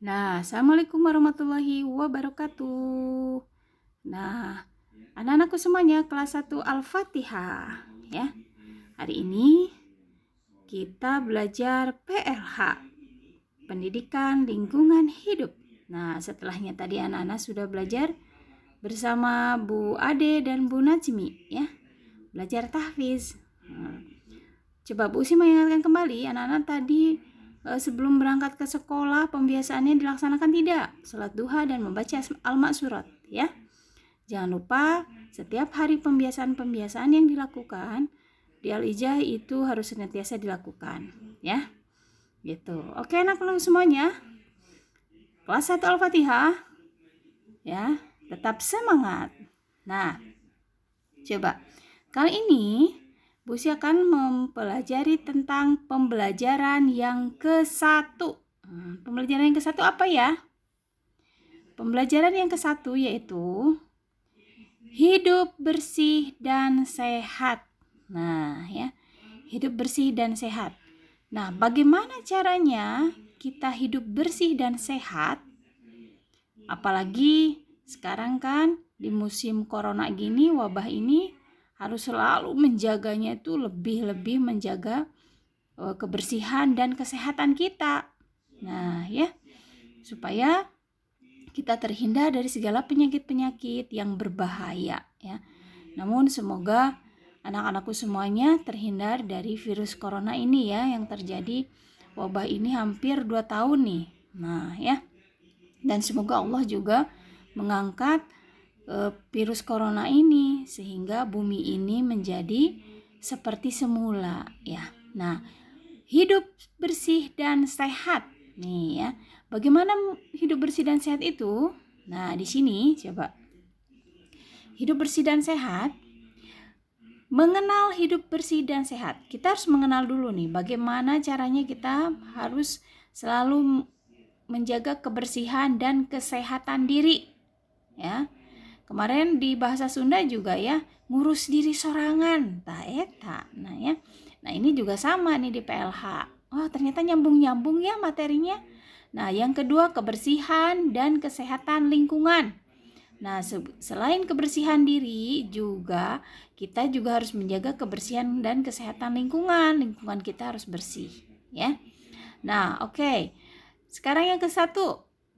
Nah, Assalamualaikum warahmatullahi wabarakatuh. Nah, anak-anakku semuanya kelas 1 Al-Fatihah ya. Hari ini kita belajar PLH, Pendidikan Lingkungan Hidup. Nah, setelahnya tadi anak-anak sudah belajar bersama Bu Ade dan Bu Najmi ya. Belajar tahfiz. Coba Bu Usi mengingatkan kembali anak-anak tadi sebelum berangkat ke sekolah pembiasaannya dilaksanakan tidak? Salat duha dan membaca Al-Ma'surat ya. Jangan lupa setiap hari pembiasaan-pembiasaan yang dilakukan di Al-Ijah itu harus senantiasa dilakukan ya. Gitu. Oke anak-anak semuanya. Kelas 1 Al-Fatihah ya, tetap semangat. Nah, coba kali ini Bu Usi akan mempelajari tentang pembelajaran yang ke-1. Pembelajaran yang ke-1 apa ya? Pembelajaran yang ke-1 yaitu hidup bersih dan sehat. Nah, ya. Hidup bersih dan sehat. Nah, bagaimana caranya kita hidup bersih dan sehat? Apalagi sekarang kan di musim corona gini, wabah ini harus selalu menjaganya itu lebih menjaga kebersihan dan kesehatan kita. Nah, ya, supaya kita terhindar dari segala penyakit-penyakit yang berbahaya ya. Namun semoga anak-anakku semuanya terhindar dari virus corona ini ya, yang terjadi wabah ini hampir 2 tahun nih. Nah, ya. Dan semoga Allah juga mengangkat virus corona ini sehingga bumi ini menjadi seperti semula ya. Nah, hidup bersih dan sehat nih ya. Bagaimana hidup bersih dan sehat itu? Nah, di sini coba. Hidup bersih dan sehat. Mengenal hidup bersih dan sehat. Kita harus mengenal dulu nih bagaimana caranya kita harus selalu menjaga kebersihan dan kesehatan diri. Ya. Kemarin di bahasa Sunda juga ya, ngurus diri sorangan, ta eta. Nah ya. Nah, ini juga sama nih di PLH. Oh, ternyata nyambung-nyambung ya materinya. Nah, yang kedua kebersihan dan kesehatan lingkungan. Nah, selain kebersihan diri juga kita juga harus menjaga kebersihan dan kesehatan lingkungan. Lingkungan kita harus bersih, ya. Nah, oke. Sekarang yang ke-1,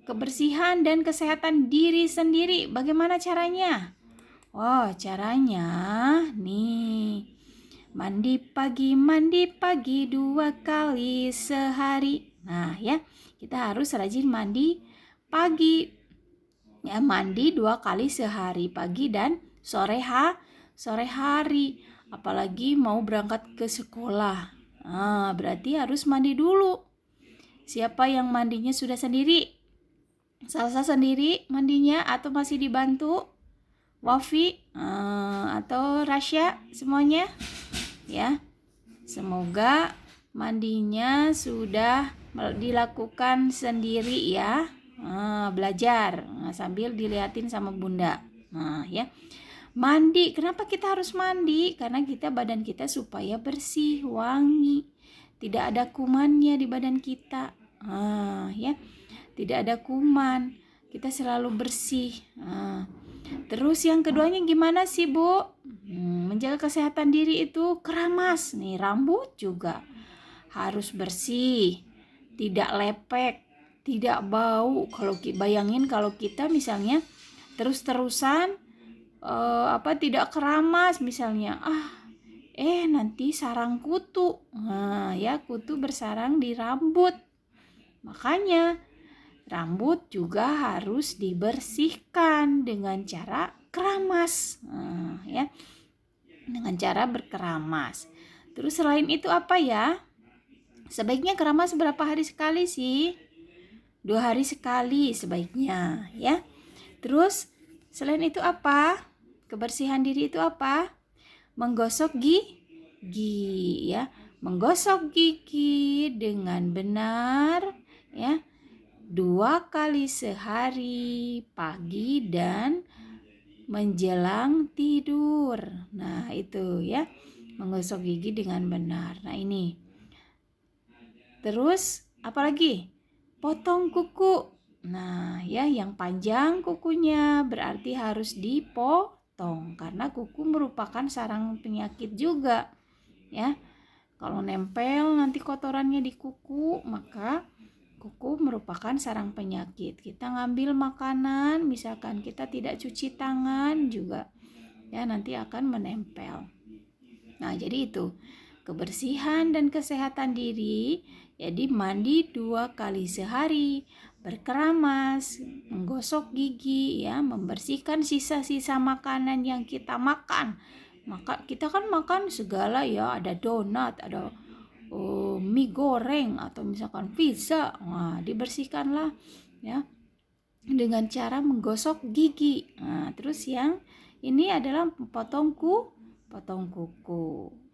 kebersihan dan kesehatan diri sendiri. Bagaimana caranya? Oh, caranya nih. Mandi pagi 2 kali sehari. Nah, ya. Kita harus rajin mandi pagi. Ya, mandi 2 kali sehari, pagi dan sore hari. Apalagi mau berangkat ke sekolah. Nah, berarti harus mandi dulu. Siapa yang mandinya sudah sendiri? Salsa sendiri mandinya atau masih dibantu? Wafi atau Rasya semuanya? Ya. Semoga mandinya sudah dilakukan sendiri ya. Belajar sambil dilihatin sama bunda. Nah, ya. Mandi, kenapa kita harus mandi? Karena badan kita supaya bersih, wangi, tidak ada kumannya di badan kita. Ya, tidak ada kuman, kita selalu bersih. Terus yang keduanya gimana sih Bu? Menjaga kesehatan diri itu keramas. Nih, rambut juga harus bersih, tidak lepek, tidak bau. Kalau bayangin kalau kita misalnya terus-terusan tidak keramas misalnya, nanti sarang kutu. Nah, ya, kutu bersarang di rambut. Makanya rambut juga harus dibersihkan dengan cara keramas. Ya, dengan cara berkeramas. Terus selain itu apa ya? Sebaiknya keramas berapa hari sekali sih? 2 hari sekali sebaiknya ya. Terus selain itu apa? Kebersihan diri itu apa? Menggosok gigi ya. Menggosok gigi dengan benar ya. 2 kali sehari, pagi dan menjelang tidur. Nah, itu ya. Menggosok gigi dengan benar. Nah, ini. Terus apalagi? potong kuku. Nah, ya yang panjang kukunya berarti harus dipotong karena kuku merupakan sarang penyakit juga, ya. Kalau nempel nanti kotorannya di kuku, maka kuku merupakan sarang penyakit. Kita ngambil makanan, misalkan kita tidak cuci tangan juga, ya nanti akan menempel. Nah, jadi itu kebersihan dan kesehatan diri. Jadi mandi 2 kali sehari, berkeramas, menggosok gigi, ya, membersihkan sisa-sisa makanan yang kita makan. Maka kita kan makan segala, ya, ada donat, ada mie goreng atau misalkan pizza. Nah, dibersihkanlah, ya, dengan cara menggosok gigi. Nah, terus yang ini adalah potong kuku.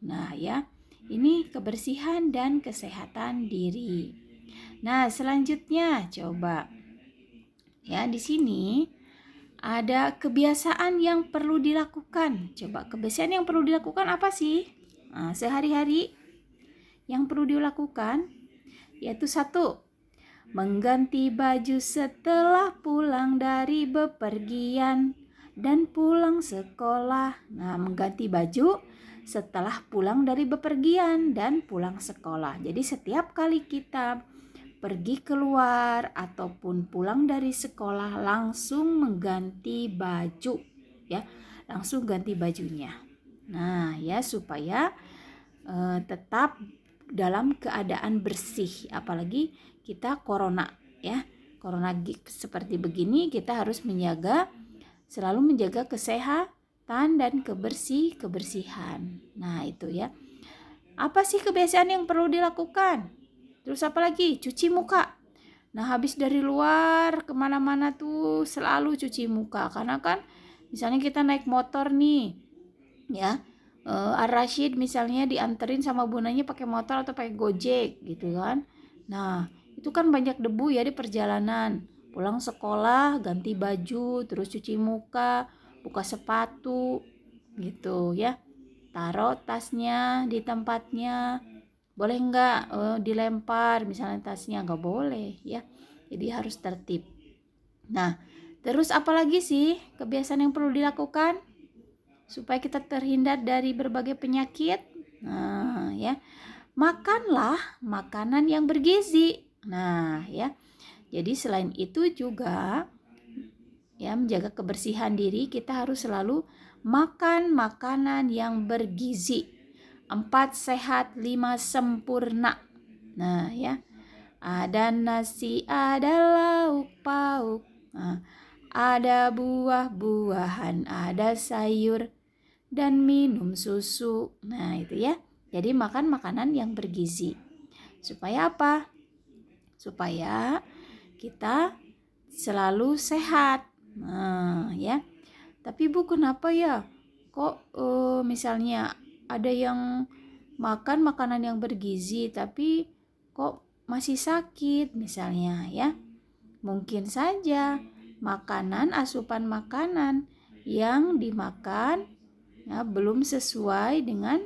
Nah, ya, ini kebersihan dan kesehatan diri. Nah, selanjutnya coba, ya, di sini ada kebiasaan yang perlu dilakukan. Coba kebiasaan yang perlu dilakukan apa sih? Nah, sehari-hari yang perlu dilakukan yaitu 1, mengganti baju setelah pulang dari bepergian dan pulang sekolah. Nah, mengganti baju setelah pulang dari bepergian dan pulang sekolah. Jadi setiap kali kita pergi keluar ataupun pulang dari sekolah langsung mengganti baju, ya. Langsung ganti bajunya. Nah, ya, supaya tetap dalam keadaan bersih, apalagi kita corona, ya. Corona seperti begini, kita harus selalu menjaga kesehatan dan kebersihan. Nah, itu ya. Apa sih kebiasaan yang perlu dilakukan? Terus apa lagi? Cuci muka. Nah, habis dari luar kemana-mana tuh selalu cuci muka. Karena kan misalnya kita naik motor nih, ya, Ar-Rasyid misalnya dianterin sama bundanya pakai motor atau pakai Gojek gitu kan. Nah, itu kan banyak debu ya di perjalanan. Pulang sekolah ganti baju, terus cuci muka, buka sepatu gitu ya. Taruh tasnya di tempatnya. Boleh enggak dilempar misalnya tasnya? Enggak boleh ya. Jadi harus tertib. Nah, terus apalagi sih kebiasaan yang perlu dilakukan supaya kita terhindar dari berbagai penyakit? Nah, ya. Makanlah makanan yang bergizi. Nah, ya. Jadi selain itu juga, ya, menjaga kebersihan diri, kita harus selalu makan makanan yang bergizi. 4 sehat, 5 sempurna. Nah, ya. Ada nasi, ada lauk pauk. Nah, ada buah-buahan, ada sayur dan minum susu. Nah, itu ya. Jadi makan makanan yang bergizi. Supaya apa? Supaya kita selalu sehat. Nah, ya. Tapi Bu, kenapa ya? Kok misalnya ada yang makan makanan yang bergizi tapi kok masih sakit misalnya, ya? Mungkin saja asupan makanan yang dimakan, ya, belum sesuai dengan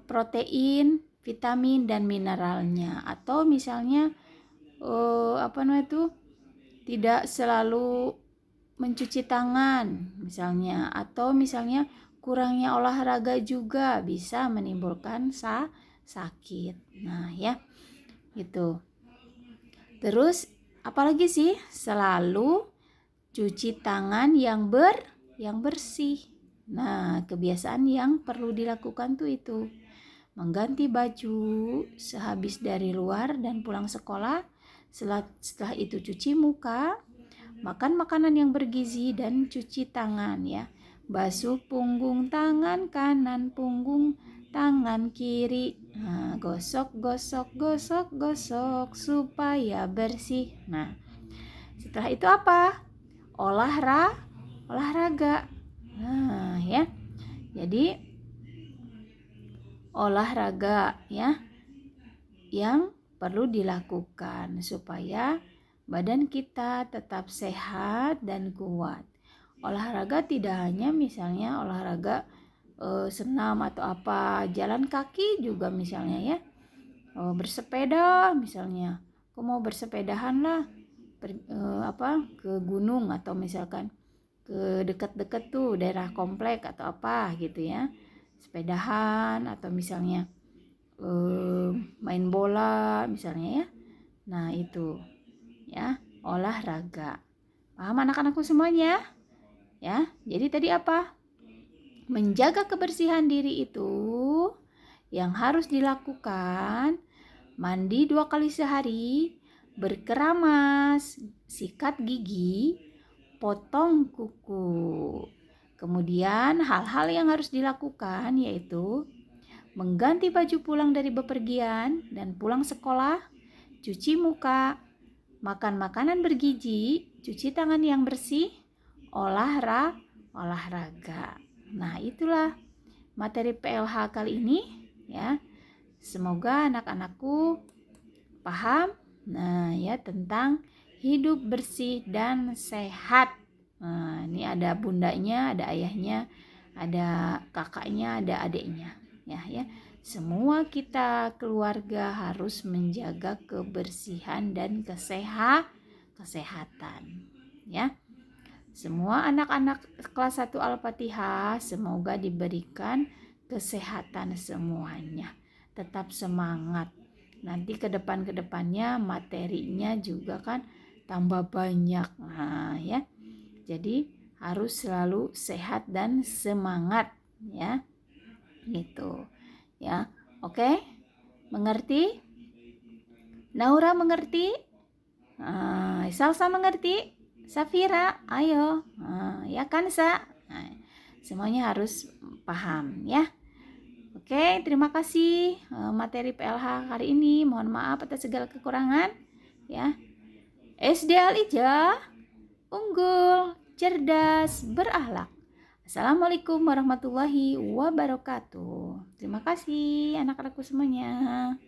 protein, vitamin dan mineralnya, atau misalnya tidak selalu mencuci tangan misalnya, atau misalnya kurangnya olahraga juga bisa menimbulkan sakit. Nah, ya, gitu. Terus apalagi sih? Selalu cuci tangan yang bersih. Nah, kebiasaan yang perlu dilakukan tuh itu. Mengganti baju sehabis dari luar dan pulang sekolah. Setelah itu cuci muka, makan makanan yang bergizi dan cuci tangan, ya. Basuh punggung tangan kanan, punggung tangan kiri. Nah, gosok supaya bersih. Nah, setelah itu apa? Olahraga. Nah, ya. Jadi olahraga, ya, yang perlu dilakukan supaya badan kita tetap sehat dan kuat. Olahraga tidak hanya misalnya olahraga senam atau apa, jalan kaki juga misalnya, ya. bersepeda misalnya. Aku mau bersepedahan lah ke gunung atau misalkan ke dekat-dekat tuh daerah komplek atau apa gitu ya. Sepedahan atau misalnya main bola misalnya ya. Nah, itu ya, olahraga. Paham anak-anakku semuanya? Ya. Jadi tadi apa? Menjaga kebersihan diri itu yang harus dilakukan: mandi 2 kali sehari, berkeramas, sikat gigi, potong kuku. Kemudian hal-hal yang harus dilakukan yaitu mengganti baju pulang dari bepergian dan pulang sekolah, cuci muka, makan makanan bergizi, cuci tangan yang bersih, olahraga. Nah, itulah materi PLH kali ini ya. Semoga anak-anakku paham ya tentang hidup bersih dan sehat. Nah, ini ada bundanya, ada ayahnya, ada kakaknya, ada adiknya ya. Semua kita keluarga harus menjaga kebersihan dan kesehatan ya. Semua anak-anak kelas 1 Al-Fatihah semoga diberikan kesehatan semuanya. Tetap semangat. Nanti ke depannya materinya juga kan tambah banyak. Nah, ya. Jadi harus selalu sehat dan semangat ya. Gitu. Ya. Oke? Mengerti? Naura mengerti? Salsa mengerti? Safira, ayo. Ya kan, Sa? Nah, semuanya harus paham ya. Oke, terima kasih materi PLH hari ini. Mohon maaf atas segala kekurangan ya. SD Al-Ijah, unggul, cerdas, berakhlak. Assalamualaikum warahmatullahi wabarakatuh. Terima kasih anak-anakku semuanya.